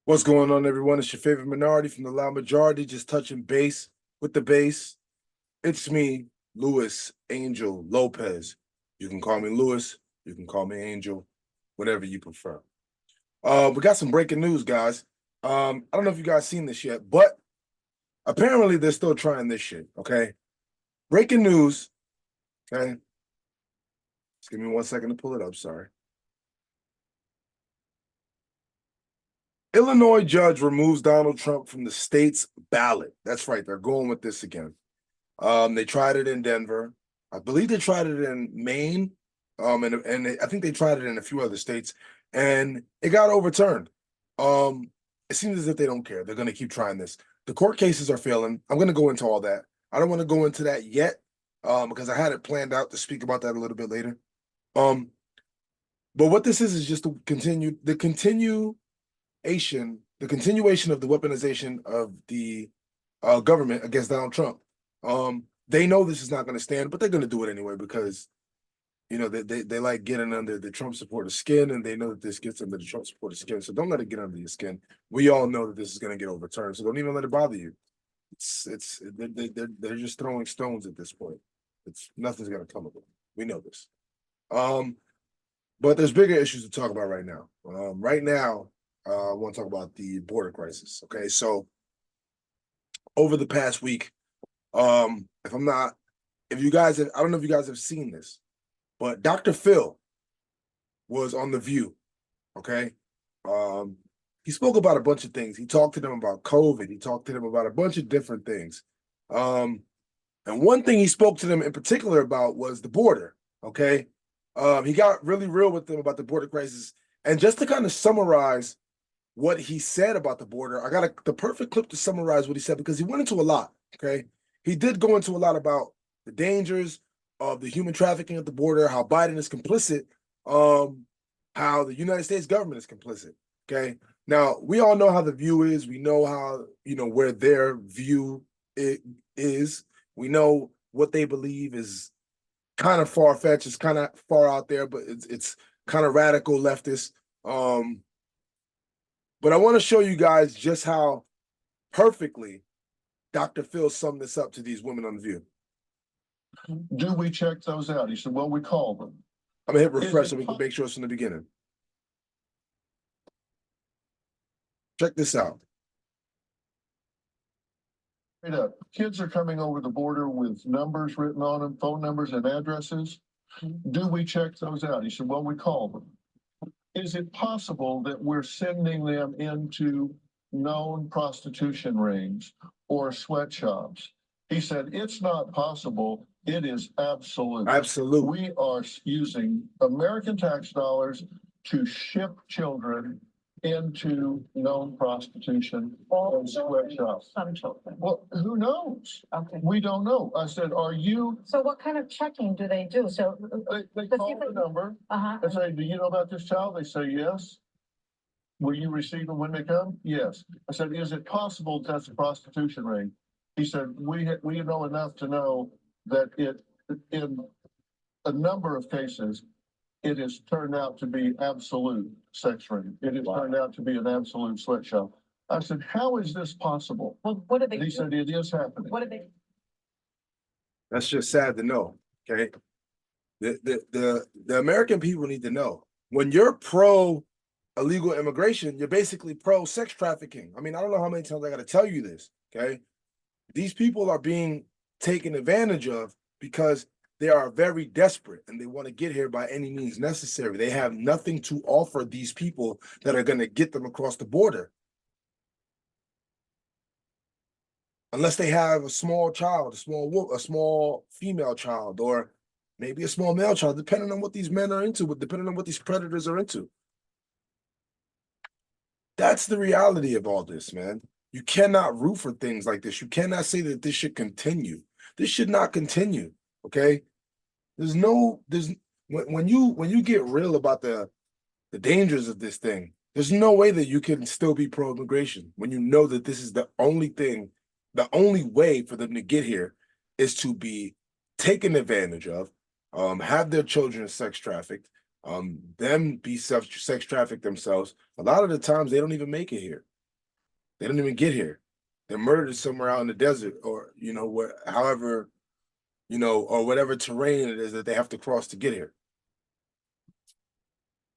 What's going on, everyone? It's your favorite minority from the loud majority, just touching base with the base. It's me, Louis Angel Lopez. You can call me Louis, you can call me Angel, whatever you prefer. We got some breaking news, guys. I don't know if you guys seen this yet, but apparently they're still trying this shit. Okay, breaking news. Okay, just give me 1 second to pull it up. Sorry. Illinois judge removes Donald Trump from the state's ballot. That's right. They're going with this again. They tried it in Denver. I believe they tried it in Maine. I think they tried it in a few other states, and it got overturned. It seems as if they don't care. They're going to keep trying this. The court cases are failing. I'm going to go into all that. I don't want to go into that yet, because I had it planned out to speak about that a little bit later. But what this is just to continue the continuation of the weaponization of the government against Donald Trump. They know this is not going to stand, but they're going to do it anyway because, they like getting under the Trump supporter skin, and they know that this gets under the Trump supporter skin. So don't let it get under your skin. We all know that this is going to get overturned, so don't even let it bother you. They're just throwing stones at this point. Nothing's going to come of it. We know this. But there's bigger issues to talk about right now. Right now, I want to talk about the border crisis. Okay, so over the past week, I don't know if you guys have seen this, but Dr. Phil was on The View. Okay, he spoke about a bunch of things. He talked to them about COVID. He talked to them about a bunch of different things. And one thing he spoke to them in particular about was the border. Okay, he got really real with them about the border crisis. And just to kind of summarize what he said about the border, I got the perfect clip to summarize what he said, because he went into a lot. Okay, he did go into a lot about the dangers of the human trafficking at the border, how Biden is complicit, how the United States government is complicit. Okay, now we all know how The View is. We know how, where their view is. We know what they believe is kind of far-fetched. It's kind of far out there, but it's kind of radical leftist. But I want to show you guys just how perfectly Dr. Phil summed this up to these women on The View. Do we check those out? He said, well, we call them. I'm going to hit refresh so we can make sure it's from the beginning. Check this out. Kids are coming over the border with numbers written on them, phone numbers and addresses. Do we check those out? He said, well, we call them. Is it possible that we're sending them into known prostitution rings or sweatshops? He said, it's not possible. It is absolute. Absolute. We are using American tax dollars to ship children into known prostitution and sweatshops. Some children. Well, who knows? Okay. We don't know. I said, are you? So what kind of checking do they do? So They call the number. Uh-huh. I say, do you know about this child? They say, yes. Will you receive them when they come? Yes. I said, is it possible that's a prostitution ring? He said, we know enough to know that in a number of cases, it has turned out to be absolute sex ring. It has turned out to be an absolute sweatshop. I said, how is this possible? Well, what do they He do? said, it is happening. What do they? That's just sad to know. Okay, the American people need to know, when you're pro illegal immigration, you're basically pro sex trafficking. I mean, I don't know how many times I got to tell you this. Okay, these people are being taken advantage of because they are very desperate and they want to get here by any means necessary. They have nothing to offer these people that are going to get them across the border, unless they have a small child, a small female child, or maybe a small male child, depending on what these men are into, depending on what these predators are into. That's the reality of all this, man. You cannot root for things like this. You cannot say that this should continue. This should not continue. Okay, when you get real about the dangers of this thing, there's no way that you can still be pro-immigration when you know that this is the only way for them to get here is to be taken advantage of, have their children sex trafficked, them be sex trafficked themselves. A lot of the times they don't even make it here. They don't even get here. They're murdered somewhere out in the desert, or however, or whatever terrain it is that they have to cross to get here.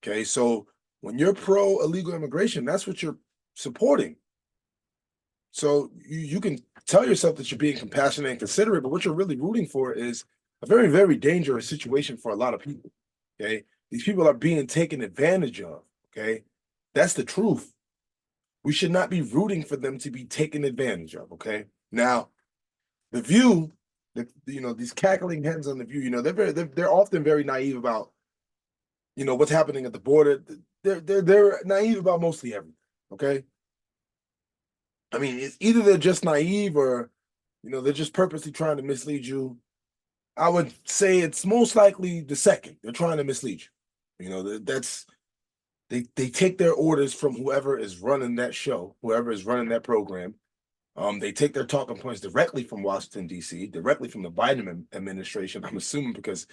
Okay, so when you're pro illegal immigration, that's what you're supporting. So you can tell yourself that you're being compassionate and considerate, but what you're really rooting for is a very, very dangerous situation for a lot of people. Okay, these people are being taken advantage of. Okay, that's the truth. We should not be rooting for them to be taken advantage of. Okay, now the View, these cackling hens on the View, they're often very naive about what's happening at the border. They're naive about mostly everything. Okay, I mean, it's either they're just naive or they're just purposely trying to mislead you. I would say it's most likely the second. They're trying to mislead you. They take their orders from whoever is running that show, whoever is running that program. They take their talking points directly from Washington, D.C., directly from the Biden administration, I'm assuming, because,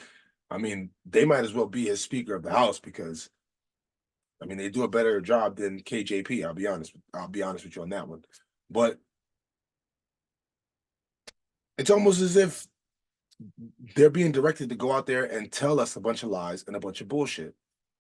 I mean, they might as well be as Speaker of the House because, I mean, they do a better job than KJP. I'll be honest with you on that one. But it's almost as if they're being directed to go out there and tell us a bunch of lies and a bunch of bullshit.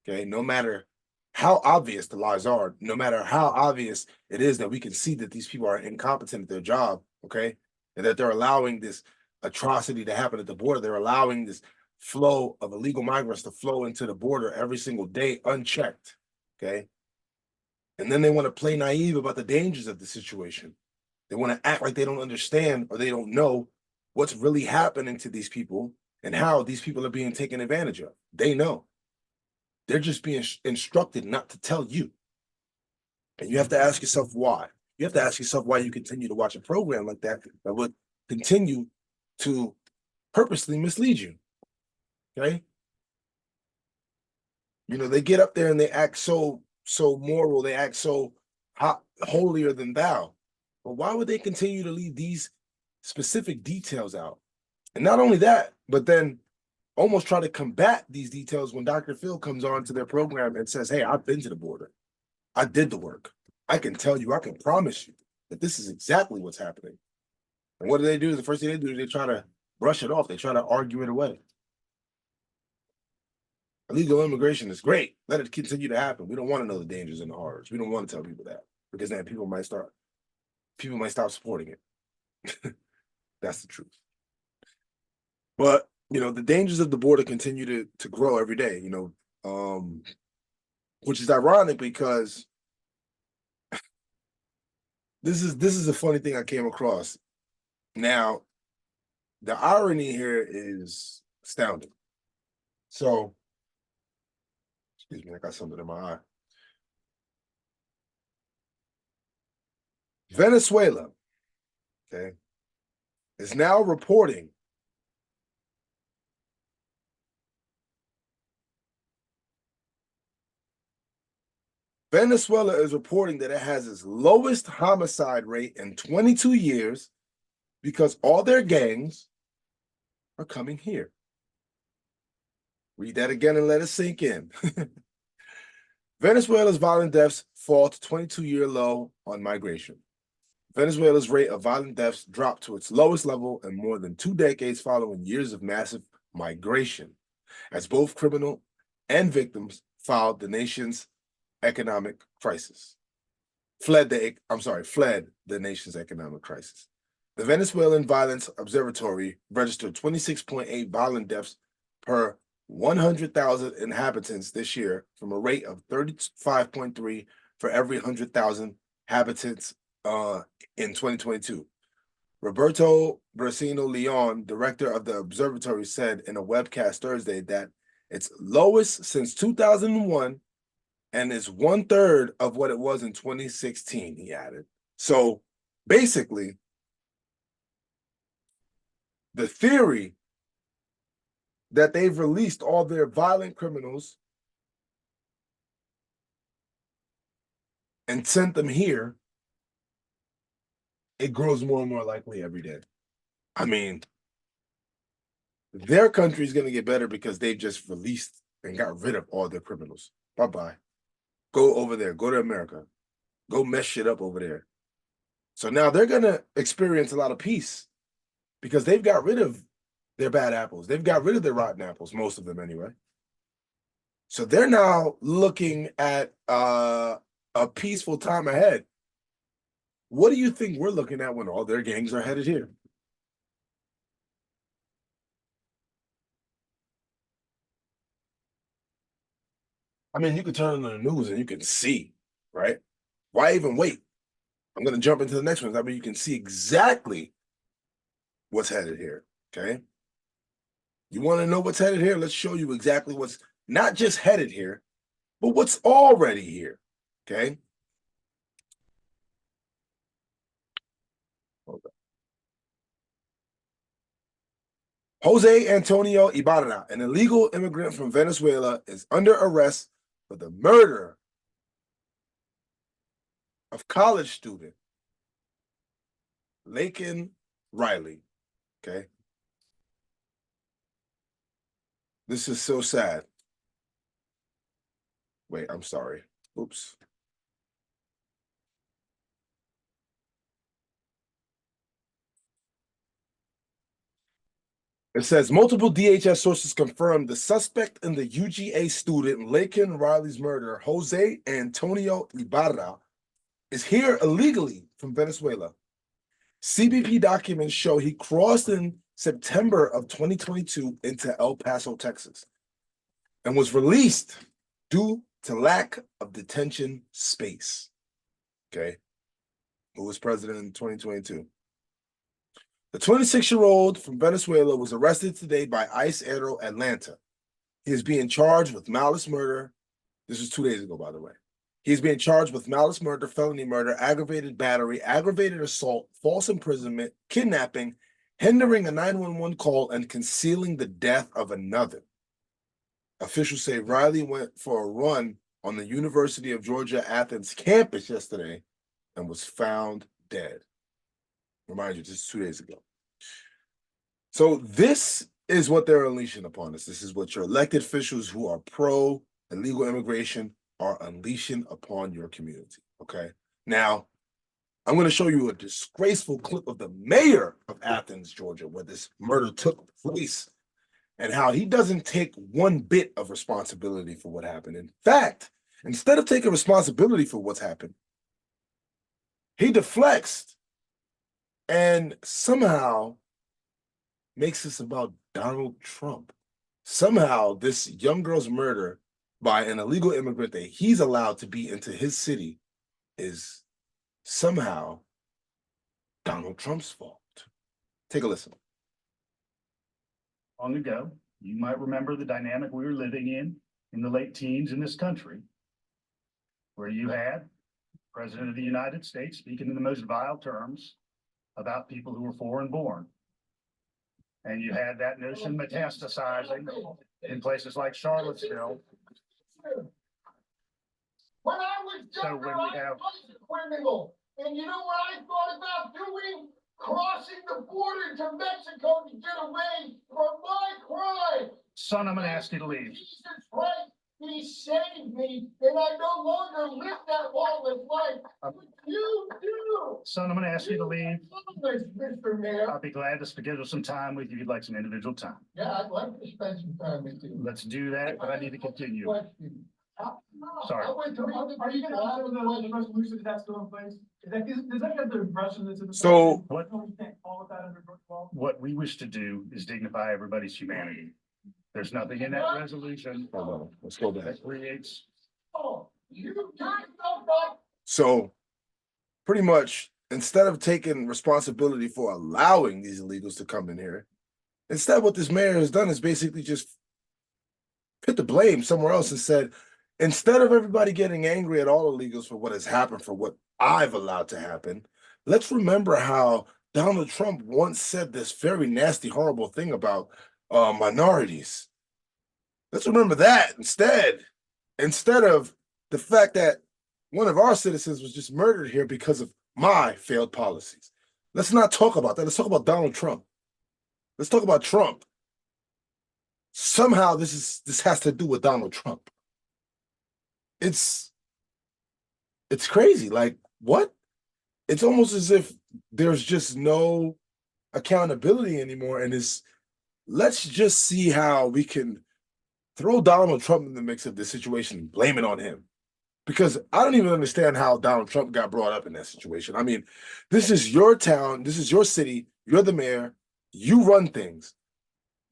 Okay, no matter how obvious the lies are, no matter how obvious it is that we can see that these people are incompetent at their job, okay, and that they're allowing this atrocity to happen at the border, they're allowing this flow of illegal migrants to flow into the border every single day unchecked, okay? And then they want to play naive about the dangers of the situation. They want to act like they don't understand or they don't know what's really happening to these people and how these people are being taken advantage of. They know. They're just being instructed not to tell you. And you have to ask yourself why. You have to ask yourself why you continue to watch a program like that that would continue to purposely mislead you. Okay? They get up there and they act so moral, they act so holier than thou. But why would they continue to leave these specific details out? And not only that, but then almost try to combat these details when Dr. Phil comes on to their program and says, hey, I've been to the border. I did the work. I can tell you, I can promise you that this is exactly what's happening. And what do? The first thing they do is they try to brush it off. They try to argue it away. Illegal immigration is great. Let it continue to happen. We don't want to know the dangers and the horrors. We don't want to tell people that because then people might stop supporting it. That's the truth. But the dangers of the border continue to grow every day, which is ironic because this is a funny thing I came across. Now, the irony here is astounding. So, excuse me, I got something in my eye. Venezuela, okay, is now reporting that it has its lowest homicide rate in 22 years because all their gangs are coming here. Read that again and let it sink in. Venezuela's violent deaths fall to 22-year low on migration. Venezuela's rate of violent deaths dropped to its lowest level in more than 2 decades following years of massive migration, as both criminal and victims fled the nation's economic crisis. The Venezuelan Violence Observatory registered 26.8 violent deaths per 100,000 inhabitants this year, from a rate of 35.3 for every 100,000 inhabitants in 2022. Roberto Brasino Leon, director of the observatory, said in a webcast Thursday that it's lowest since 2001 and is 1/3 of what it was in 2016, he added. So basically, the theory that they've released all their violent criminals and sent them here, it grows more and more likely every day. I mean, their country is going to get better because they've just released and got rid of all their criminals. Bye-bye. Go over there. Go to America. Go mess shit up over there. So now they're gonna experience a lot of peace because they've got rid of their bad apples. They've got rid of their rotten apples, most of them anyway. So they're now looking at a peaceful time ahead. What do you think we're looking at when all their gangs are headed here? I mean, you can turn on the news and you can see, right? Why even wait? I'm going to jump into the next one. I mean, you can see exactly what's headed here, okay? You want to know what's headed here? Let's show you exactly what's not just headed here, but what's already here, okay? Hold on. Jose Antonio Ibarra, an illegal immigrant from Venezuela, is under arrest for the murder of college student Laken Riley, okay? This is so sad. Wait, I'm sorry. Oops. It says multiple DHS sources confirmed the suspect in the UGA student Laken Riley's murder, Jose Antonio Ibarra, is here illegally from Venezuela. CBP documents show he crossed in September of 2022 into El Paso, Texas, and was released due to lack of detention space. Okay. Who was president in 2022? The 26-year-old from Venezuela was arrested today by ICE Aero Atlanta. He is being charged with malice murder. This was 2 days ago, by the way. He is being charged with malice murder, felony murder, aggravated battery, aggravated assault, false imprisonment, kidnapping, hindering a 911 call, and concealing the death of another. Officials say Riley went for a run on the University of Georgia Athens campus yesterday and was found dead. Remind you, this is 2 days ago. So this is what they're unleashing upon us. This is what your elected officials who are pro illegal immigration are unleashing upon your community, okay? Now, I'm going to show you a disgraceful clip of the mayor of Athens, Georgia, where this murder took place and how he doesn't take one bit of responsibility for what happened. In fact, instead of taking responsibility for what's happened, he deflects and somehow makes this about Donald Trump. Somehow, this young girl's murder by an illegal immigrant that he's allowed to be into his city is somehow Donald Trump's fault. Take a listen. Long ago, you might remember the dynamic we were living in the late teens in this country, where you had the President of the United States speaking in the most vile terms about people who were foreign born. And you had that notion metastasizing in places like Charlottesville. When I was younger, I was a criminal. And you know what I thought about doing? Crossing the border to Mexico to get away from my crime. Son, I'm gonna ask you to leave. Jesus Christ, he saved me, and I no longer live that lawless life. What you do? Son, I'm gonna ask you to leave. Mr. Mayor. I'll be glad to schedule some time with you if you'd like some individual time. Yeah, I'd like to spend some time with you. Let's do that, but I need to continue. Sorry. Are you gonna honor the resolution that's still in place? Does that get the impression that's in the? So- What we wish to do is dignify everybody's humanity. There's nothing in that resolution Hold on, let's go back. that creates. Oh, you talked about. So pretty much, instead of taking responsibility for allowing these illegals to come in here, instead what this mayor has done is basically just put the blame somewhere else and said, instead of everybody getting angry at all illegals for what has happened, for what I've allowed to happen, let's remember how Donald Trump once said this very nasty, horrible thing about minorities. Let's remember that instead of the fact that one of our citizens was just murdered here because of my failed policies. Let's not talk about that. Let's talk about Donald Trump. Let's talk about Trump. Somehow this has to do with Donald Trump. It's crazy. Like, what? it's almost as if there's just no accountability anymore. And let's just see how we can throw Donald Trump in the mix of this situation and blame it on him. Because I don't even understand how Donald Trump got brought up in that situation. I mean, this is your town, this is your city, you're the mayor, you run things.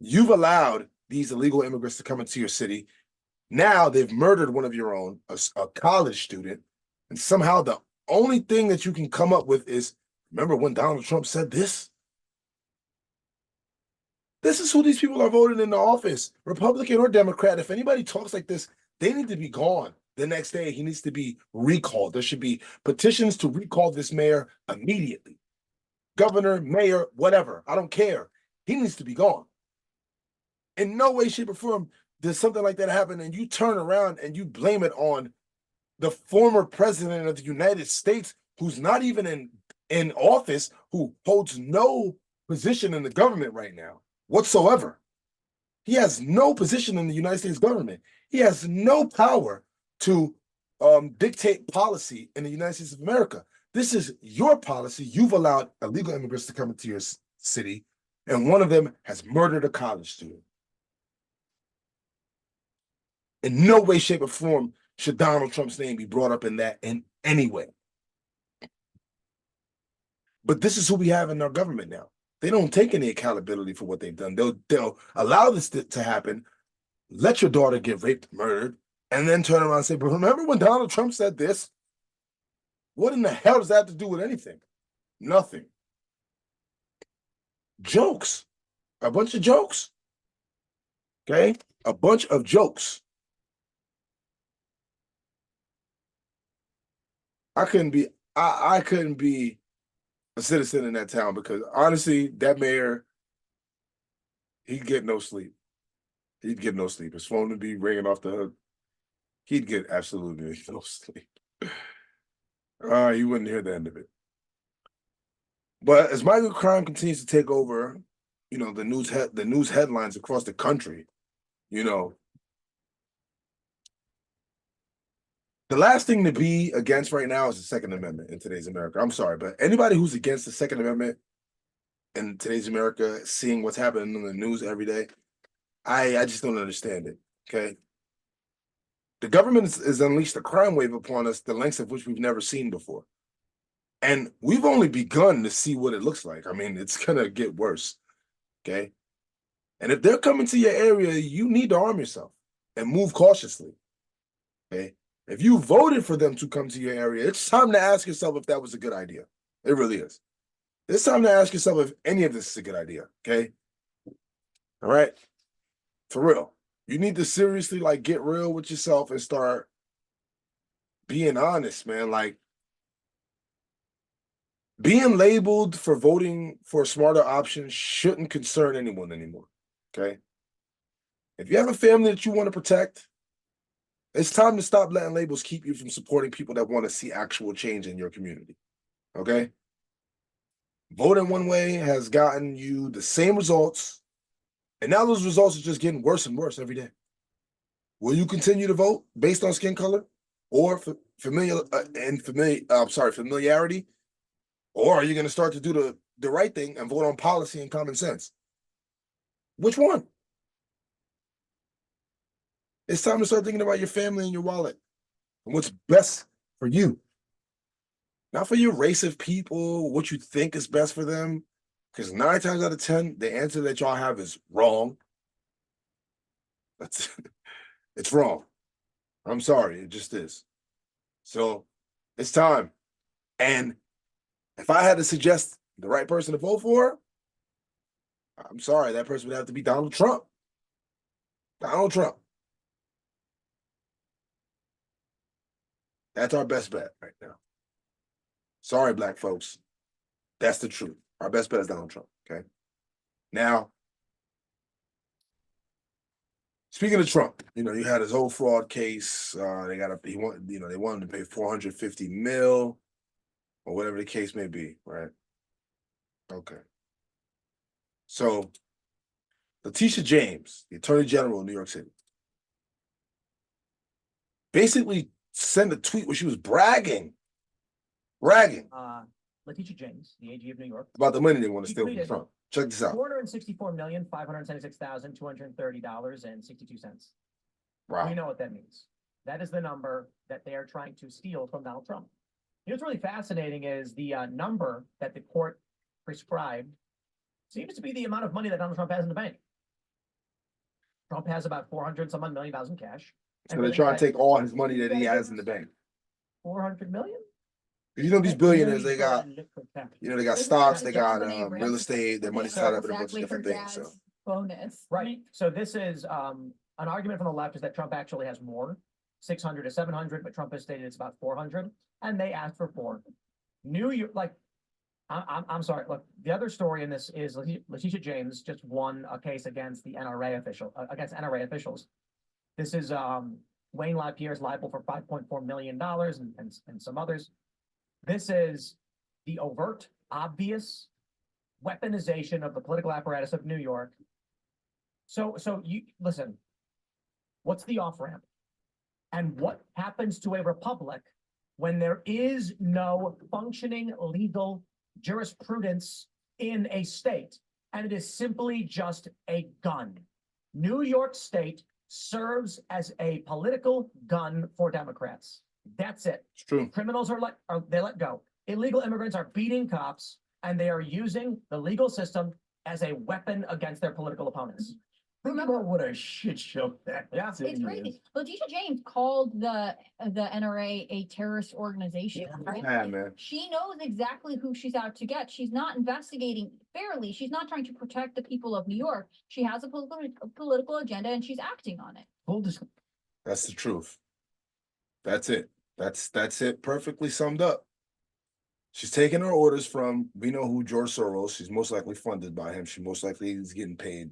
You've allowed these illegal immigrants to come into your city. Now they've murdered one of your own, a college student, and somehow the only thing that you can come up with is, remember when Donald Trump said this? This is who these people are voting into office, Republican or Democrat. If anybody talks like this, they need to be gone. The next day, he needs to be recalled. There should be petitions to recall this mayor immediately. Governor, mayor, whatever. I don't care. He needs to be gone. In no way, shape, or form does something like that happen and you turn around and you blame it on the former president of the United States, who's not even in office, who holds no position in the government right now whatsoever. He has no position in the United States government. He has no power to dictate policy in the United States of America. This is your policy. You've allowed illegal immigrants to come into your city, and one of them has murdered a college student. In no way, shape, or form should Donald Trump's name be brought up in that in any way. But this is who we have in our government now. They don't take any accountability for what they've done. They'll allow this to happen, let your daughter get raped, murdered, and then turn around and say, but remember when Donald Trump said this? What in the hell does that have to do with anything? Nothing. Jokes. A bunch of jokes. Okay? A bunch of jokes. I couldn't be a citizen in that town because honestly, that mayor, he'd get no sleep. He'd get no sleep. His phone would be ringing off the hook. He'd get absolutely no sleep. You wouldn't hear the end of it. But as migrant crime continues to take over, you know, the news headlines across the country, you know, the last thing to be against right now is the Second Amendment in today's America. I'm sorry, but anybody who's against the Second Amendment in today's America, seeing what's happening in the news every day, I just don't understand it. Okay. The government has unleashed a crime wave upon us, the lengths of which we've never seen before. And we've only begun to see what it looks like. I mean, it's going to get worse. Okay. And if they're coming to your area, you need to arm yourself and move cautiously. Okay. If you voted for them to come to your area, it's time to ask yourself if that was a good idea. It really is. It's time to ask yourself if any of this is a good idea. Okay. All right. For real. You need to seriously get real with yourself and start being honest, man. Like, being labeled for voting for a smarter option shouldn't concern anyone anymore. Okay. If you have a family that you want to protect, it's time to stop letting labels keep you from supporting people that want to see actual change in your community. Okay. Voting one way has gotten you the same results, and now those results are just getting worse and worse every day. Will you continue to vote based on skin color or familiarity? Or are you going to start to do the right thing and vote on policy and common sense? Which one? It's time to start thinking about your family and your wallet and what's best for you. Not for your race of people, what you think is best for them. Because 9 times out of 10, the answer that y'all have is wrong. It's wrong. I'm sorry, it just is. So it's time. And if I had to suggest the right person to vote for, I'm sorry, that person would have to be Donald Trump. Donald Trump. That's our best bet right now. Sorry, black folks. That's the truth. Our best bet is Donald Trump. Okay. Now, speaking of Trump, you know, you had his whole fraud case. They wanted to pay 450 mil or whatever the case may be, right? Okay. So, Letitia James, the Attorney General of New York City, basically sent a tweet where she was bragging Letitia James, the AG of New York, About the money they want to He steal from tweeted- Trump. Check this out. $464,576,230.62. We Wow. know what that means. That is the number that they are trying to steal from Donald Trump. You know what's really fascinating is the number that the court prescribed seems to be the amount of money that Donald Trump has in the bank. Trump has about 400 some odd million dollars in cash. So they're trying to take all his money that he has in the bank. 400 million? You know, these billionaires, they got, they got stocks, they got Company real estate, their money's tied up in a bunch of Exactly, her different things, so. dad's bonus. Right. So this is an argument from the left is that Trump actually has more, 600 to 700, but Trump has stated it's about 400, and they asked for 4. New York, like, I'm sorry. Look, the other story in this is Letitia James just won a case against the NRA officials. This is Wayne LaPierre is liable for $5.4 million and some others. This is the overt, obvious weaponization of the political apparatus of New York. So you listen, what's the off-ramp? And what happens to a republic when there is no functioning legal jurisprudence in a state, and it is simply just a gun? New York State serves as a political gun for Democrats. That's it. It's true. Criminals are they let go. Illegal immigrants are beating cops, and they are using the legal system as a weapon against their political opponents. Remember what a shit show that. Yeah. It's crazy. Letitia James called the NRA a terrorist organization. Right? Yeah, man. She knows exactly who she's out to get. She's not investigating fairly. She's not trying to protect the people of New York. She has a political agenda, and she's acting on it. Full disclosure. That's the truth. That's it. That's it. Perfectly summed up. She's taking her orders from, we know who, George Soros. She's most likely funded by him. She most likely is getting paid,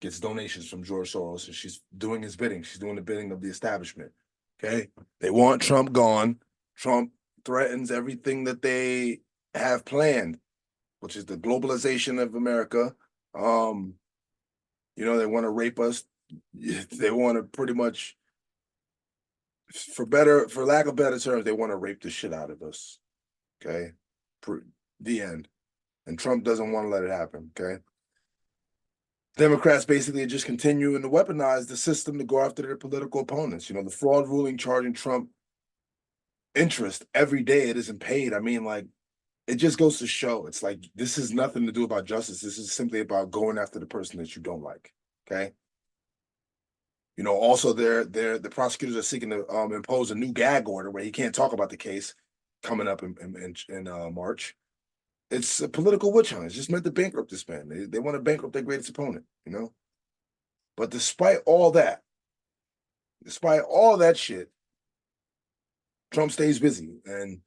gets donations from George Soros, and she's doing his bidding. She's doing the bidding of the establishment. Okay. They want Trump gone. Trump threatens everything that they have planned, which is the globalization of America. They want to rape us. They want to pretty much, for lack of better terms, they want to rape the shit out of us. Okay. The end. And Trump doesn't want to let it happen. Okay. Democrats basically are just continuing to weaponize the system to go after their political opponents. The fraud ruling charging Trump interest every day it isn't paid. I mean, like, it just goes to show it's like this is nothing to do about justice. This is simply about going after the person that you don't like. Okay. Also the prosecutors are seeking to impose a new gag order where he can't talk about the case coming up in March. It's a political witch hunt. It's just meant to bankrupt this man. They want to bankrupt their greatest opponent, But despite all that shit, Trump stays busy. And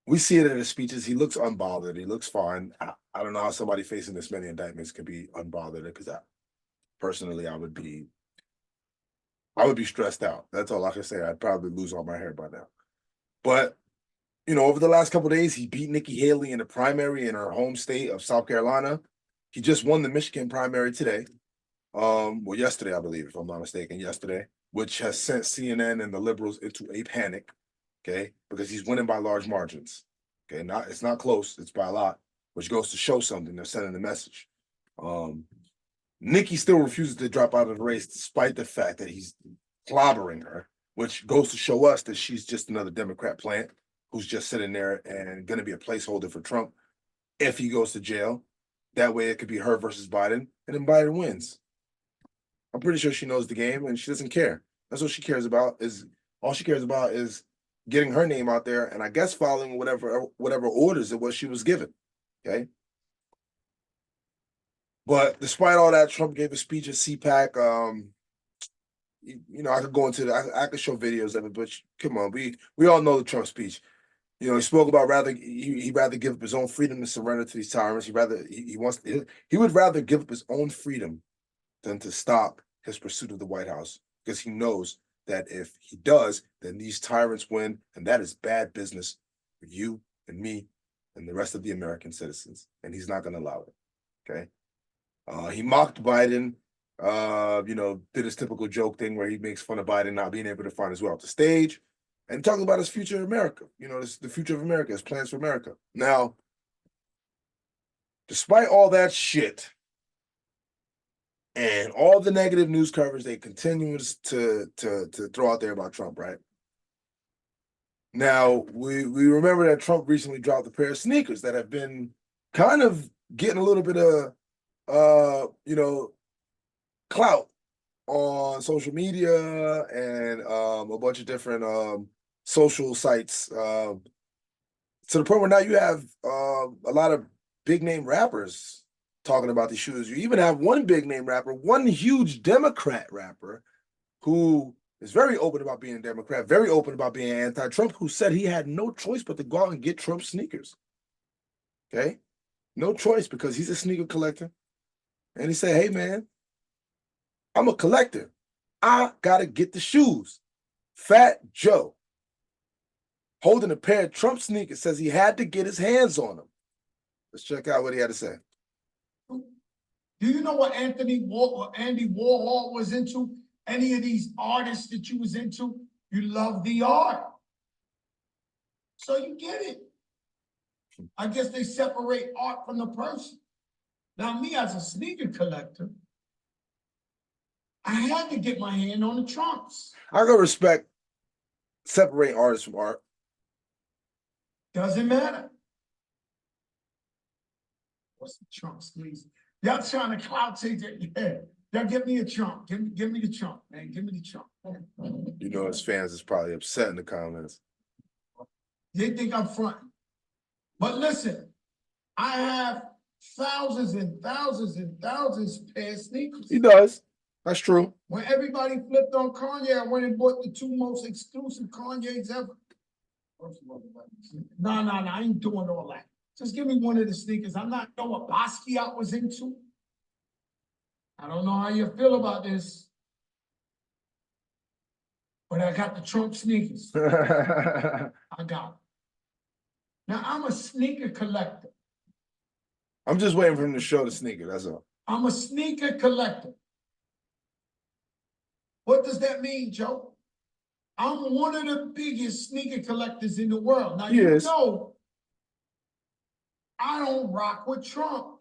we see it in his speeches. He looks unbothered. He looks fine. I don't know how somebody facing this many indictments can be unbothered, because personally, I would be stressed out. That's all I can say. I'd probably lose all my hair by now. But over the last couple of days, he beat Nikki Haley in the primary in her home state of South Carolina. He just won the Michigan primary today. Yesterday, I believe, if I'm not mistaken, which has sent CNN and the liberals into a panic, okay, because he's winning by large margins. Okay, it's not close, it's by a lot, which goes to show something. They're sending a message. Nikki still refuses to drop out of the race despite the fact that he's clobbering her, which goes to show us that she's just another Democrat plant who's just sitting there and going to be a placeholder for Trump if he goes to jail. That way it could be her versus Biden, and then Biden wins. I'm pretty sure she knows the game, and she doesn't care. That's what she cares about. All she cares about is getting her name out there, and I guess following whatever orders it was she was given. Okay. But despite all that, Trump gave a speech at CPAC. I could go into I could show videos of it, but come on, we all know the Trump speech. He spoke about he'd rather give up his own freedom to surrender to these tyrants. He would rather give up his own freedom than to stop his pursuit of the White House, because he knows that if he does, then these tyrants win, and that is bad business for you and me and the rest of the American citizens, and he's not going to allow it. Okay. He mocked Biden, did his typical joke thing where he makes fun of Biden not being able to find his way off the stage. and talking about his future in America. You know, the future of America, his plans for America. Now, despite all that shit and all the negative news coverage they continue to throw out there about Trump, right? Now, we remember that Trump recently dropped a pair of sneakers that have been kind of getting a little bit of clout on social media and a bunch of different social sites, to the point where now you have a lot of big name rappers talking about these shoes. You even have one big name rapper, one huge Democrat rapper, who is very open about being a Democrat, very open about being anti-Trump, who said he had no choice but to go out and get Trump sneakers. Okay? No choice, because he's a sneaker collector. And he said, hey, man, I'm a collector. I got to get the shoes. Fat Joe, holding a pair of Trump sneakers, says he had to get his hands on them. Let's check out what he had to say. Do you know what Andy Warhol was into? Any of these artists that you was into? You love the art. So you get it. I guess they separate art from the person. Now, me as a sneaker collector, I had to get my hand on the Trumps. I gotta respect separate artists from art. Doesn't matter. What's the Trumps, please? Y'all trying to clout chase it. Yeah. Y'all give me a Trump. Give me the Trump, man. Give me the Trump. You know, his fans is probably upset in the comments. They think I'm fronting. But listen, I have thousands and thousands and thousands pair of sneakers. He does. That's true. When everybody flipped on Kanye, I went and bought the 2 most exclusive Kanyes ever. No, I ain't doing all that. Just give me one of the sneakers. I'm not know what Basquiat was into. I don't know how you feel about this, but I got the Trump sneakers. I got them. Now, I'm a sneaker collector. I'm just waiting for him to show the sneaker, that's all. I'm a sneaker collector. What does that mean, Joe? I'm one of the biggest sneaker collectors in the world. Now, you know, I don't rock with Trump.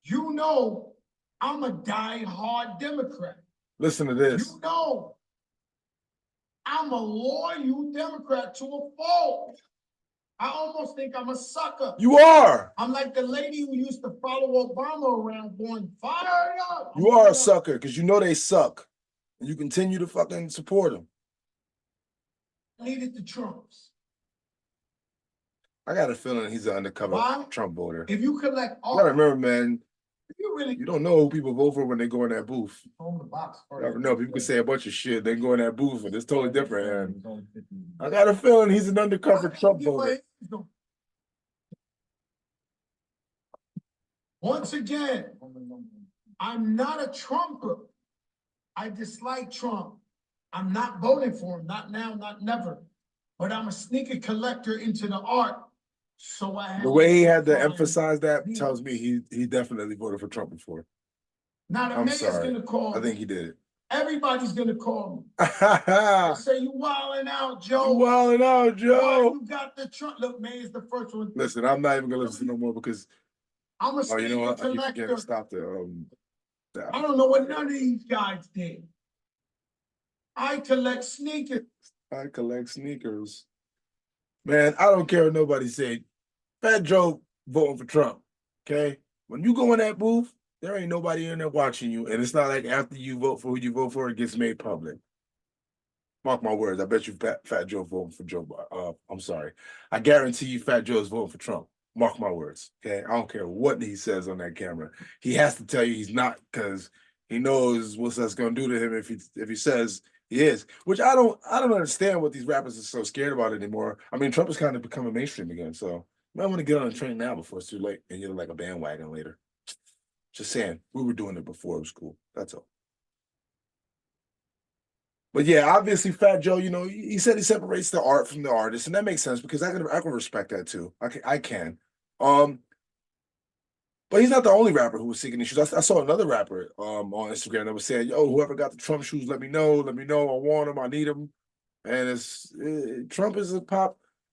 You know, I'm a die-hard Democrat. Listen to this. You know, I'm a loyal Democrat to a fault. I almost think I'm a sucker. You are. I'm like the lady who used to follow Obama around going, fire up. You are a sucker, because you know they suck. And you continue to fucking support them. Needed the Trumps. I got a feeling he's an undercover Why? Trump voter. If you collect You gotta art, remember, man, you you don't know who people vote for when they go in that booth. on the box. You never know. People can say a bunch of shit, they go in that booth, and it's totally different. And I got a feeling he's an undercover Trump voter. Once again, I'm not a Trumper. I dislike Trump. I'm not voting for him, not now, not never. But I'm a sneaker collector into the art. So I have The way he had to find- emphasize that tells me he definitely voted for Trump before. Now the I'm mayor's sorry. gonna call I me. think he did it. Everybody's gonna call me. You They say you wilding out, Joe. wilding out, Why Joe. you got the Trump? Look, mayor's the first one. Listen, I'm not even gonna listen no more because I'm a oh, sneaker you know what? I keep collector. forgetting to stop I don't know what none of these guys did. I collect sneakers. I collect sneakers. Man, I don't care what nobody say. Fat Joe voting for Trump. Okay? When you go in that booth, there ain't nobody in there watching you. And it's not like after you vote for who you vote for, it gets made public. Mark my words. I bet you Fat Joe voting for Joe. I'm sorry. I guarantee you Fat Joe's voting for Trump. Mark my words. Okay? I don't care what he says on that camera. He has to tell you he's not, because he knows what that's gonna do to him if he says he is. Which I don't understand what these rappers are so scared about anymore. I mean, Trump is kind of becoming mainstream again, so you might want to get on the train now before it's too late and you're like a bandwagon later. Just saying, we were doing it before it was cool. That's all. But yeah, obviously, Fat Joe, you know, he said he separates the art from the artist, and that makes sense because I can respect that too. I can. But he's not the only rapper who was seeking these shoes. I saw another rapper on Instagram that was saying, "Yo, whoever got the Trump shoes, let me know. Let me know. I want them. I need them." And it's Trump is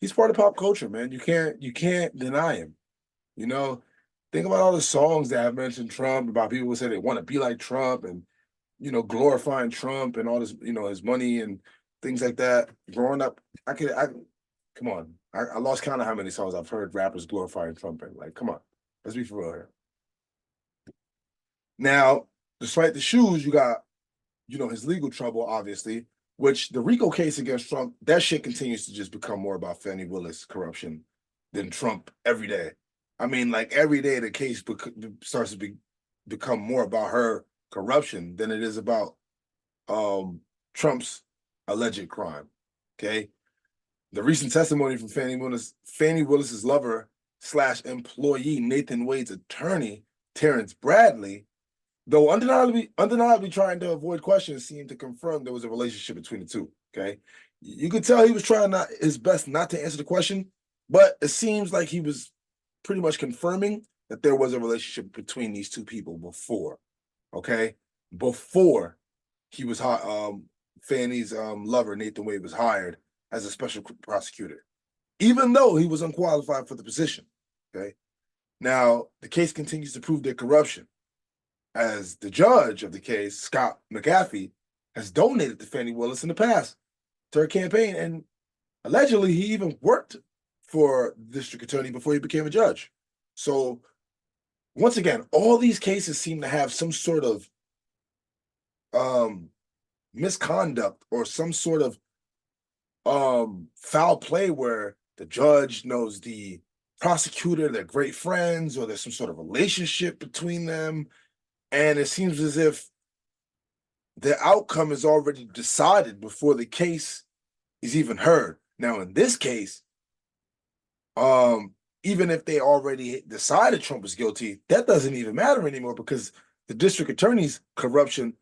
he's part of pop culture, man. You can't deny him. You know, think about all the songs that have mentioned Trump, about people who say they want to be like Trump, and glorifying Trump and all this, his money and things like that. Growing up, I come on. I lost count of how many songs I've heard rappers glorifying Trump in. Like, come on, let's be for real here. Now, despite the shoes, you got, his legal trouble, obviously, which the RICO case against Trump, that shit continues to just become more about Fannie Willis corruption than Trump every day. I mean, like every day the case starts to become more about her corruption than it is about Trump's alleged crime. Okay. The recent testimony from Fannie Willis's lover / employee, Nathan Wade's attorney, Terrence Bradley, though undeniably trying to avoid questions, seemed to confirm there was a relationship between the two. Okay. You could tell he was trying his best not to answer the question, but it seems like he was pretty much confirming that there was a relationship between these two people before. Okay. Before he was Fannie's lover, Nathan Wade, was hired as a special prosecutor, even though he was unqualified for the position. Okay. Now, the case continues to prove their corruption, as the judge of the case, Scott McAfee, has donated to Fannie Willis in the past to her campaign, and allegedly he even worked for the district attorney before he became a judge. So, once again, all these cases seem to have some sort of misconduct or some sort of foul play where the judge knows the prosecutor, they're great friends, or there's some sort of relationship between them. And it seems as if the outcome is already decided before the case is even heard. Now, in this case, even if they already decided Trump was guilty, that doesn't even matter anymore, because the district attorney's corruption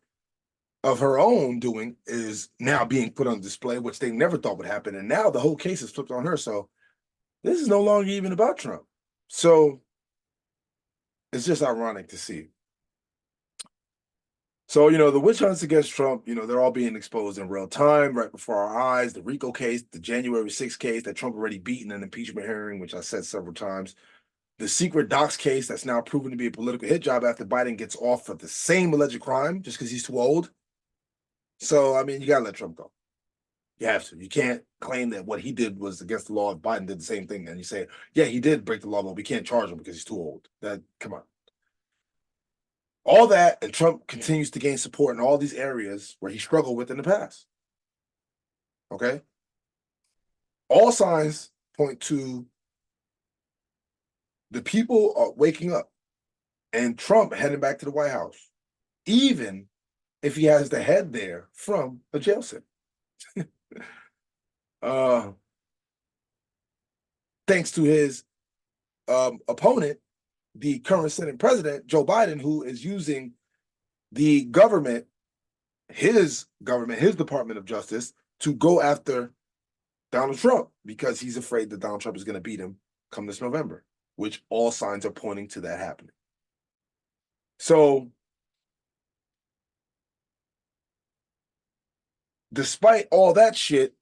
of her own doing is now being put on display, which they never thought would happen. And now the whole case is flipped on her. So this is no longer even about Trump. So it's just ironic to see. So, the witch hunts against Trump, they're all being exposed in real time right before our eyes. The RICO case, the January 6th case that Trump already beat in an impeachment hearing, which I said several times. The secret docs case that's now proven to be a political hit job after Biden gets off for the same alleged crime just because he's too old. So, I mean, you got to let Trump go. You have to. You can't claim that what he did was against the law if Biden did the same thing. And you say, yeah, he did break the law, but we can't charge him because he's too old. Come on. All that, and Trump continues to gain support in all these areas where he struggled with in the past. Okay? All signs point to the people are waking up and Trump heading back to the White House, even if he has the head there from a jail cell. Thanks to his opponent, the current Senate president, Joe Biden, who is using the government, his Department of Justice, to go after Donald Trump because he's afraid that Donald Trump is going to beat him come this November, which all signs are pointing to that happening. So, despite all that shit,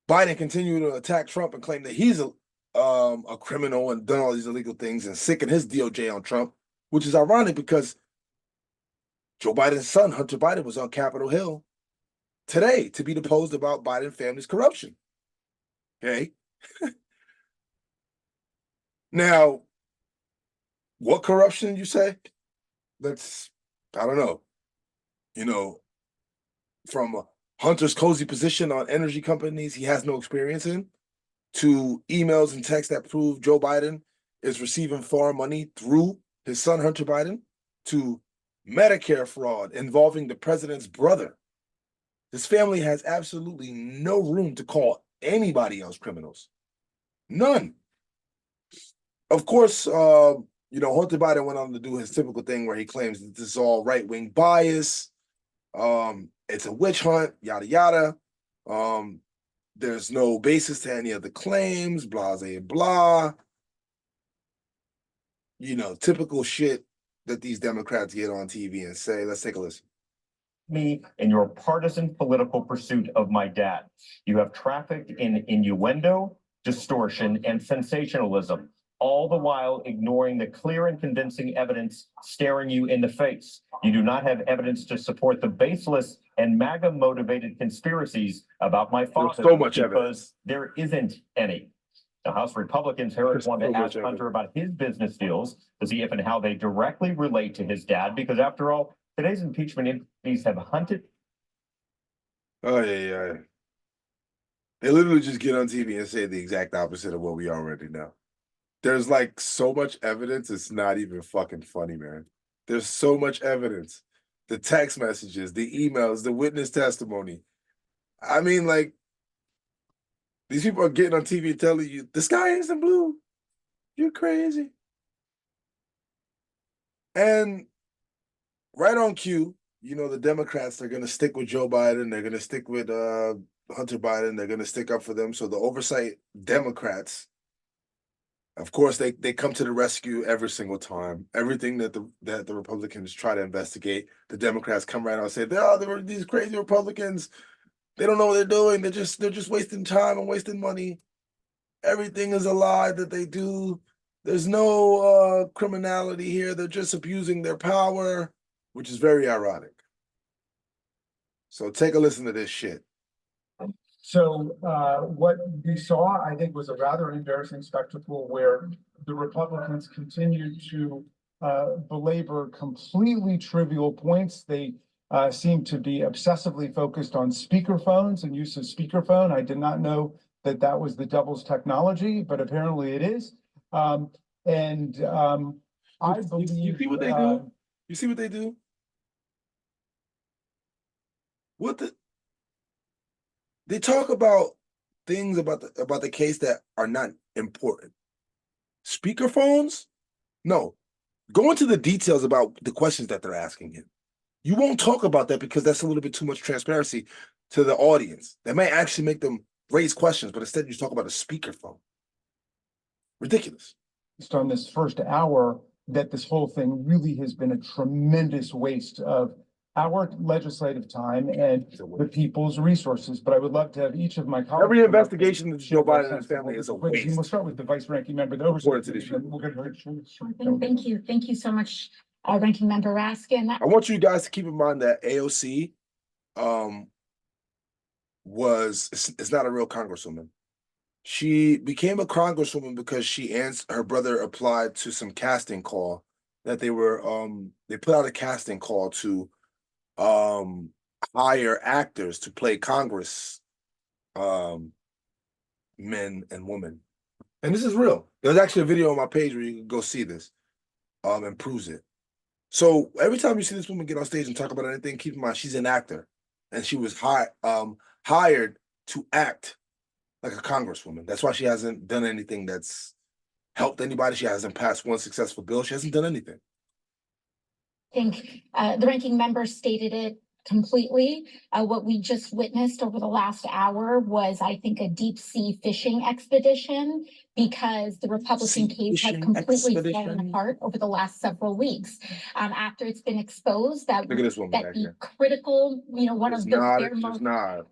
Biden continued to attack Trump and claim that he's a criminal and done all these illegal things and sicken his DOJ on Trump, which is ironic because Joe Biden's son, Hunter Biden, was on Capitol Hill today to be deposed about Biden family's corruption. Okay. Now, what corruption, you say? I don't know. From Hunter's cozy position on energy companies he has no experience in, to emails and texts that prove Joe Biden is receiving foreign money through his son, Hunter Biden, to Medicare fraud involving the president's brother. This family has absolutely no room to call anybody else criminals. None. Of course, Hunter Biden went on to do his typical thing where he claims that this is all right-wing bias. It's a witch hunt, yada, yada. There's no basis to any of the claims, blah, blah, blah. Typical shit that these Democrats get on TV and say. Let's take a listen. me in your partisan political pursuit of my dad. You have trafficked in innuendo, distortion, and sensationalism, all the while ignoring the clear and convincing evidence staring you in the face. You do not have evidence to support the baseless and MAGA-motivated conspiracies about my father. so much because evidence. there isn't any. The House Republicans here There's wanted so to much ask Hunter evidence. about his business deals to see if and how they directly relate to his dad, because after all, today's impeachment entities have hunted. Oh yeah. They literally just get on TV and say the exact opposite of what we already know. There's like so much evidence, it's not even fucking funny, man. There's so much evidence. The text messages, the emails, the witness testimony. I mean, like, these people are getting on TV telling you the sky isn't blue. You're crazy. And right on cue, you know, the Democrats are gonna stick with Joe Biden, they're gonna stick with Hunter Biden, they're gonna stick up for them. So the oversight Democrats, of course, they come to the rescue every single time. Everything that the Republicans try to investigate, the Democrats come right out and say, there are these crazy Republicans. They don't know what they're doing. They're just wasting time and wasting money. Everything is a lie that they do. There's no criminality here. They're just abusing their power, which is very ironic. So take a listen to this shit. So what we saw, I think, was a rather embarrassing spectacle where the Republicans continued to belabor completely trivial points. They seem to be obsessively focused on speakerphones and use of speakerphone. I did not know that that was the devil's technology, but apparently it is. I believe You see what they do? You see what they do? They talk about things about the case that are not important. Speakerphones? No. Go into the details about the questions that they're asking him. You won't talk about that because that's a little bit too much transparency to the audience. That may actually make them raise questions, but instead you talk about a speakerphone. Ridiculous. on this first hour that this whole thing really has been a tremendous waste of our legislative time and the people's resources. But I would love to have each of my colleagues. Every investigation into Joe Biden and his family is a We'll waste. start with the vice ranking member. According to these people. We'll get her. Sure thing. Thank you. Thank you so much, Ranking Member Raskin. I want you guys to keep in mind that AOC it's not a real congresswoman. She became a congresswoman because her brother applied to some casting call that they put out a casting call to hire actors to play Congress men and women. And this is real. There's actually a video on my page where you can go see this and proves it. So every time you see this woman get on stage and talk about anything, keep in mind she's an actor, and she was hired to act like a congresswoman. That's why she hasn't done anything that's helped anybody. She hasn't passed one successful bill. She hasn't done anything. I think the ranking member stated it completely. What we just witnessed over the last hour was, I think, a deep sea fishing expedition, because the Republican case has completely fallen apart over the last several weeks. After it's been exposed that Look at this woman that back the here. critical, one of their most nod.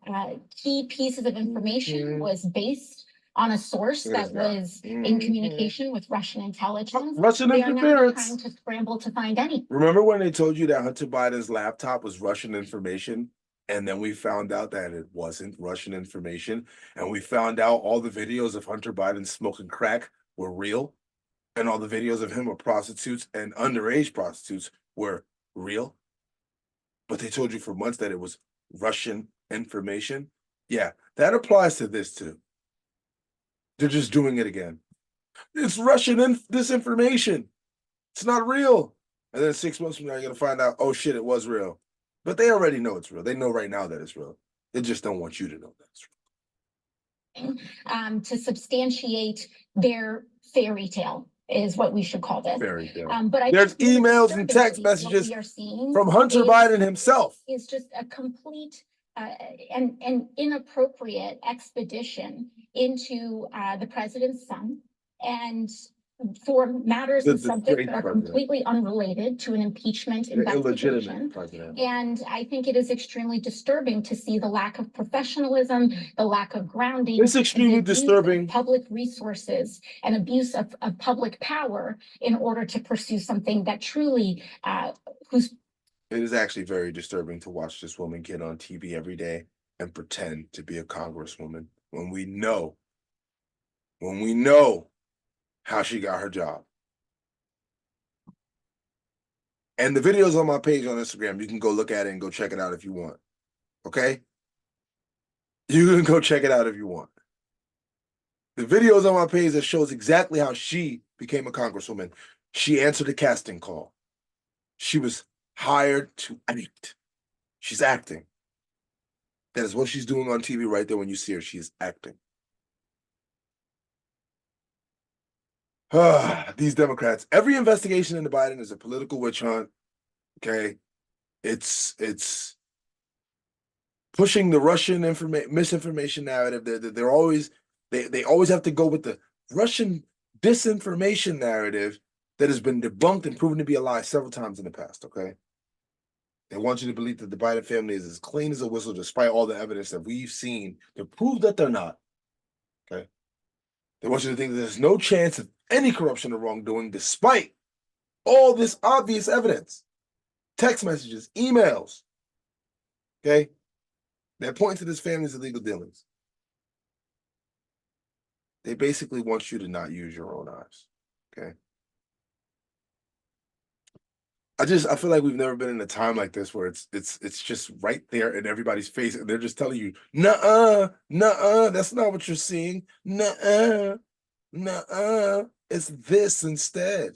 key pieces of information was based on a source that was in communication with Russian intelligence. Russian They are now interference. trying to scramble to find any. Remember when they told you that Hunter Biden's laptop was Russian information? And then we found out that it wasn't Russian information. And we found out all the videos of Hunter Biden smoking crack were real. And all the videos of him with prostitutes and underage prostitutes were real. But they told you for months that it was Russian information. Yeah, that applies to this too. They're just doing it again. It's Russian disinformation. It's not real. And then 6 months from now, you're going to find out, oh shit, it was real. But they already know it's real. They know right now that it's real. They just don't want you to know that it's real. To substantiate their fairy tale is what we should call this. Fairy tale. But there's emails and text messages from Hunter Biden himself. Is just a complete and inappropriate expedition into the president's son. And for matters and The subjects great that are president. completely unrelated to an impeachment The investigation. illegitimate president. And I think it is extremely disturbing to see the lack of professionalism, the lack of grounding. It's extremely the abuse of disturbing. Public resources and abuse of public power in order to pursue something that truly, whose It is actually very disturbing to watch this woman get on TV every day and pretend to be a congresswoman when we know how she got her job. And the video's on my page on Instagram. You can go look at it and go check it out if you want. Okay? You can go check it out if you want. The video's on my page that shows exactly how she became a congresswoman. She answered a casting call. She was hired to act. She's acting. That is what she's doing on TV right there when you see her. She is acting. These Democrats, every investigation into Biden is a political witch hunt. Okay. It's pushing the Russian misinformation narrative. They're always they always have to go with the Russian disinformation narrative that has been debunked and proven to be a lie several times in the past. Okay. They want you to believe that the Biden family is as clean as a whistle, despite all the evidence that we've seen to prove that they're not. Okay. They want you to think that there's no chance of any corruption or wrongdoing, despite all this obvious evidence, text messages, emails. Okay. That point to this family's illegal dealings. They basically want you to not use your own eyes. Okay. I feel like we've never been in a time like this where it's just right there in everybody's face and they're just telling you, nuh-uh, that's not what you're seeing. Nuh-uh, it's this instead.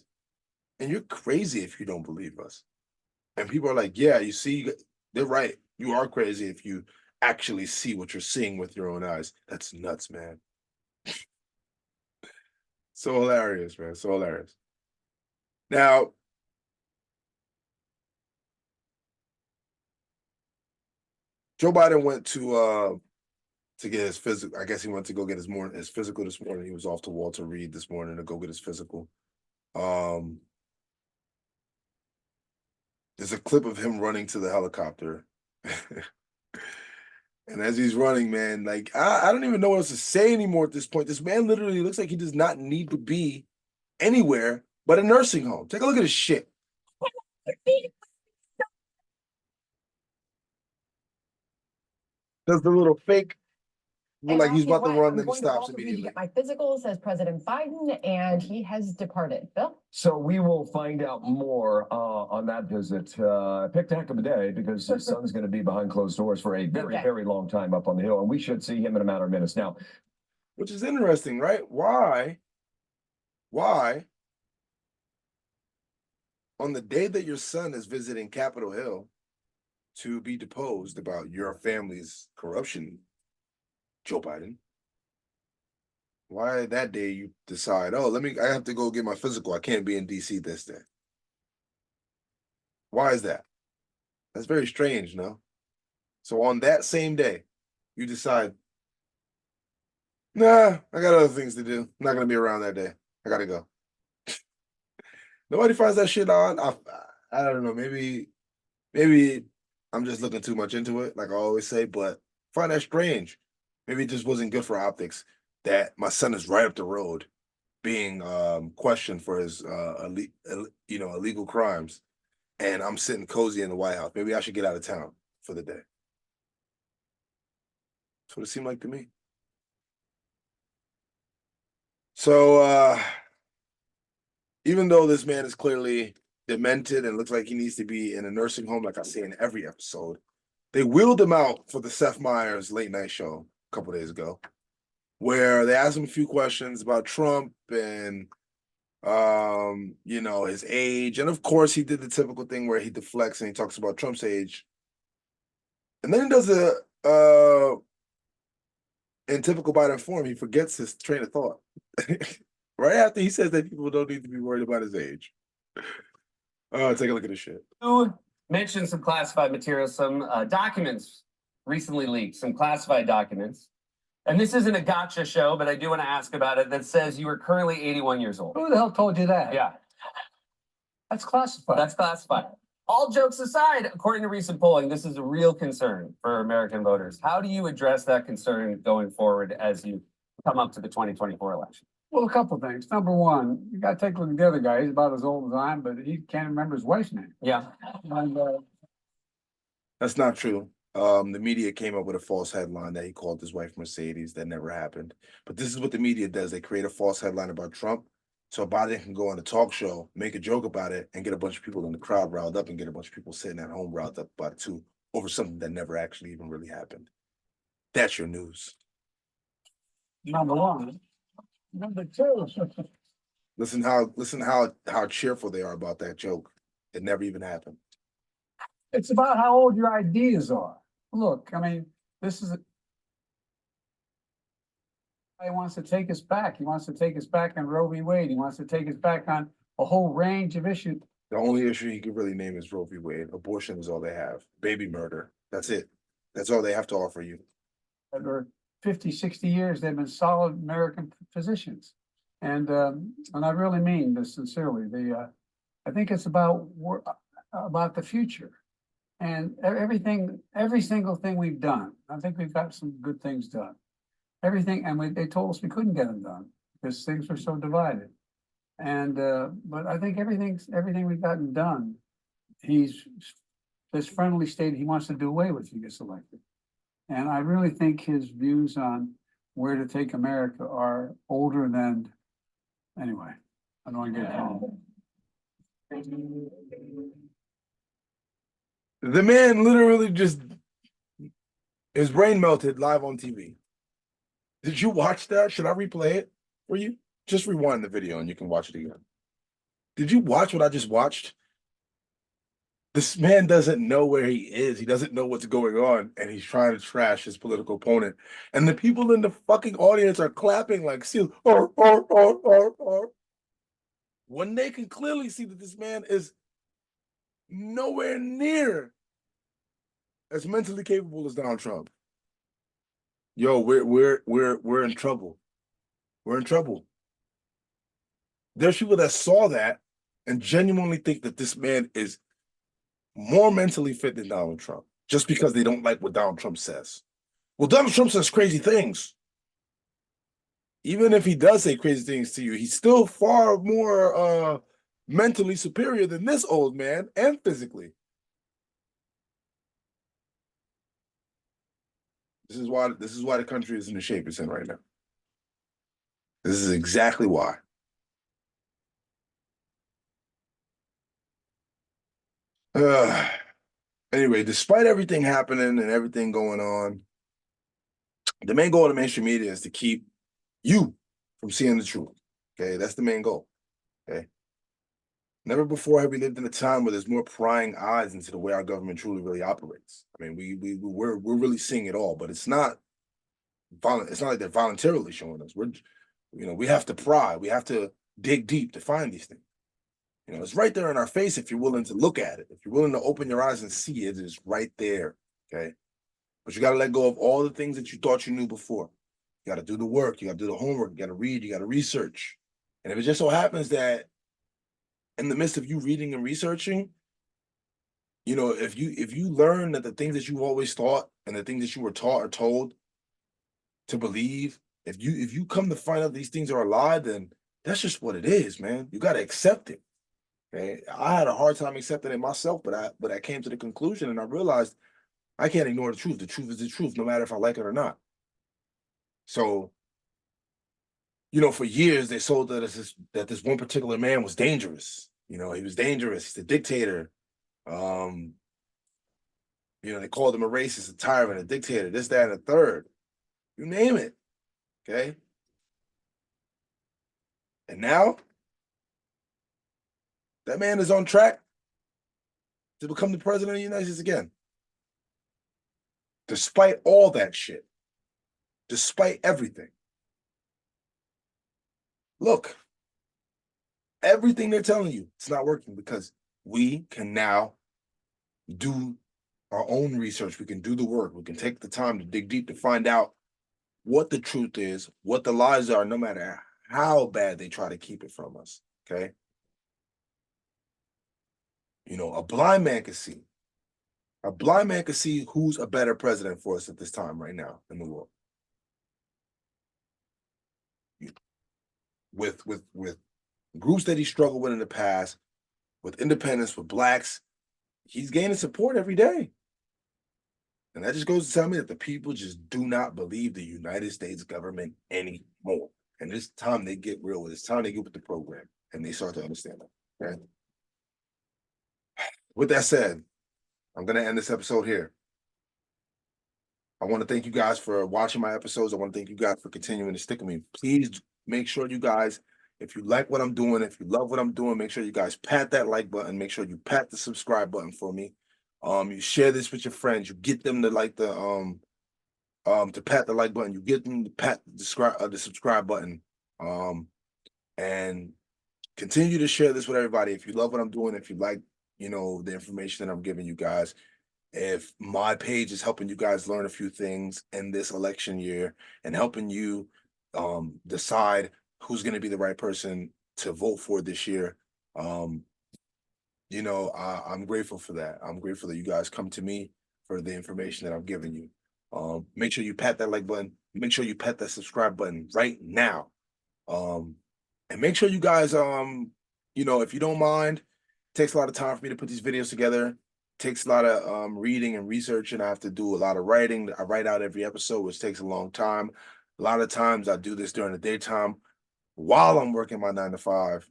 And you're crazy if you don't believe us. And people are like, yeah, you see, they're right. You are crazy if you actually see what you're seeing with your own eyes. That's nuts, man. So hilarious, man. So hilarious. Now, Joe Biden went to get his physical. I guess he went to go get his physical this morning. He was off to Walter Reed this morning to go get his physical. There's a clip of him running to the helicopter. And as he's running, man, like I don't even know what else to say anymore at this point. This man literally looks like he does not need to be anywhere but a nursing home. Take a look at his shit. Does the little fake look like he's about to run, then he stops immediately. Get my physical, says President Biden, and he has departed. Bill? So we will find out more on that visit. Picked a heck of a day because his son's going to be behind closed doors for a very, very long time up on the Hill, and we should see him in a matter of minutes now. Which is interesting, right? Why on the day that your son is visiting Capitol Hill to be deposed about your family's corruption, Joe Biden, why that day you decide, oh, I have to go get my physical. I can't be in DC this day. Why is that? That's very strange, no? So on that same day, you decide, nah, I got other things to do. I'm not going to be around that day. I got to go. Nobody finds that shit on. I don't know. Maybe I'm just looking too much into it, like I always say, but I find that strange. Maybe it just wasn't good for optics that my son is right up the road being questioned for his illegal crimes, and I'm sitting cozy in the White House. Maybe I should get out of town for the day. That's what it seemed like to me. So even though this man is clearly demented and looks like he needs to be in a nursing home, like I say in every episode, they wheeled him out for the Seth Meyers late night show a couple days ago, where they asked him a few questions about Trump and his age. And of course he did the typical thing where he deflects and he talks about Trump's age. And then he does in typical Biden form, he forgets his train of thought. Right after he says that people don't need to be worried about his age. Take a look at this shit. You mentioned some classified materials, some documents recently leaked, some classified documents And this isn't a gotcha show, but I do want to ask about it, that says you are currently 81 years old. Who the hell told you that? Yeah, That's classified. that's classified. All jokes aside, according to recent polling, this is a real concern for American voters. How do you address that concern going forward as you come up to the 2024 election? Well, a couple things. Number one, you gotta take a look at the other guy. He's about as old as I am, but he can't remember his wife's name. Yeah. And, That's not true. The media came up with a false headline that he called his wife Mercedes. That never happened. But this is what the media does. They create a false headline about Trump, so Biden can go on a talk show, make a joke about it, and get a bunch of people in the crowd riled up, and get a bunch of people sitting at home riled up about it too, over something that never actually even really happened. That's your news. number one. Number two. Listen how cheerful they are about that joke. It never even happened. It's about how old your ideas are. Look, I mean, this is. He wants to take us back. He wants to take us back on Roe v. Wade. He wants to take us back on a whole range of issues. The only issue he could really name is Roe v. Wade. Abortion is all they have. Baby murder. That's it. That's all they have to offer you. For 50, 60 years, they've been solid American physicians. And I really mean this sincerely. I think it's about the future. And every single thing we've done, I think we've got some good things done. Everything, and they told us we couldn't get them done because things were so divided. And but I think everything we've gotten done, he's this friendly stated he wants to do away with if he gets elected. And I really think his views on where to take America are older than, anyway, I don't want to get home. The man literally just, his brain melted live on TV. Did you watch that? Should I replay it for you? Just rewind the video and you can watch it again. Did you watch what I just watched? This man doesn't know where he is. He doesn't know what's going on, and he's trying to trash his political opponent. And the people in the fucking audience are clapping like seals. When they can clearly see that this man is nowhere near as mentally capable as Donald Trump. Yo, we're in trouble. We're in trouble. There's people that saw that and genuinely think that this man is more mentally fit than Donald Trump, just because they don't like what Donald Trump says. Well, Donald Trump says crazy things. Even if he does say crazy things to you, he's still far more mentally superior than this old man, and physically. This is why the country is in the shape it's in right now. This is exactly why. Anyway, despite everything happening and everything going on, the main goal of the mainstream media is to keep you from seeing the truth. Okay, that's the main goal. Okay. Never before have we lived in a time where there's more prying eyes into the way our government truly really operates. I mean, we're really seeing it all, but it's not violent. It's not like they're voluntarily showing us. We have to pry. We have to dig deep to find these things. It's right there in our face if you're willing to look at it. If you're willing to open your eyes and see it, it's right there. Okay. But you got to let go of all the things that you thought you knew before. You got to do the work. You got to do the homework. You got to read. You got to research. And if it just so happens that in the midst of you reading and researching, if you learn that the things that you always thought and the things that you were taught or told to believe, if you come to find out these things are a lie, then that's just what it is, man. You got to accept it. Okay, I had a hard time accepting it myself, but I came to the conclusion and I realized I can't ignore the truth. The truth is the truth, no matter if I like it or not. So, for years they sold that this one particular man was dangerous. He was dangerous. He's a dictator. They called him a racist, a tyrant, a dictator, this, that, and a third. You name it. Okay. And now that man is on track to become the president of the United States again. Despite all that shit. Despite everything. Look, everything they're telling you, it's not working because we can now do our own research. We can do the work. We can take the time to dig deep to find out what the truth is, what the lies are, no matter how bad they try to keep it from us. Okay. You know, a blind man can see. A blind man can see who's a better president for us at this time right now in the world. With groups that he struggled with in the past, with independents, with blacks, he's gaining support every day. And that just goes to tell me that the people just do not believe the United States government anymore. And it's time they get real with it. It's time they get with the program and they start to understand that. Okay. With that said, I'm going to end this episode here. I want to thank you guys for watching my episodes. I want to thank you guys for continuing to stick with me. Please make sure you guys, if you like what I'm doing, if you love what I'm doing, make sure you guys pat that like button. Make sure you pat the subscribe button for me. You share this with your friends. You get them to like the to pat the like button. You get them to pat the subscribe button. And continue to share this with everybody. If you love what I'm doing, if you like, you know, the information that I'm giving you guys, if my page is helping you guys learn a few things in this election year and helping you decide who's going to be the right person to vote for this year, you know, I'm grateful for that. I'm grateful that you guys come to me for the information that I'm giving you. Make sure you pat that like button. Make sure you pat that subscribe button right now. And make sure you guys, you know, if you don't mind, it takes a lot of time for me to put these videos together. It takes a lot of reading and research, and I have to do a lot of writing. I write out every episode, which takes a long time. A lot of times I do this during the daytime while I'm working my 9 to 5.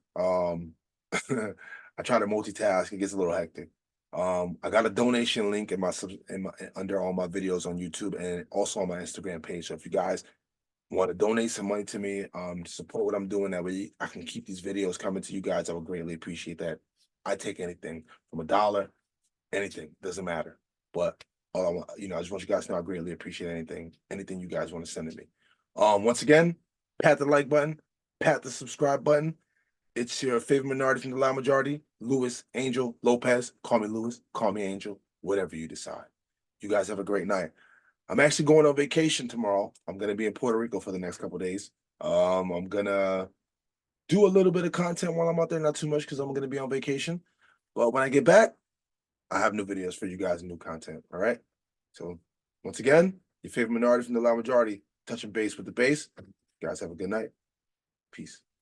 I try to multitask. It gets a little hectic. I got a donation link in my under all my videos on YouTube and also on my Instagram page. So if you guys want to donate some money to me to support what I'm doing, that way I can keep these videos coming to you guys, I would greatly appreciate that. I take anything from $1, anything, doesn't matter. But all I want, you know, I just want you guys to know I greatly appreciate anything you guys want to send to me. Once again, pat the like button, pat the subscribe button. It's your favorite minority from the loud majority, Louis Angel Lopez. Call me Louis, call me Angel, whatever you decide. You guys have a great night. I'm actually going on vacation tomorrow. I'm going to be in Puerto Rico for the next couple of days. I'm going to do a little bit of content while I'm out there, not too much because I'm going to be on vacation. But when I get back, I have new videos for you guys and new content. All right. So once again, your favorite minority from the loud majority, touching base with the base. You guys have a good night. Peace.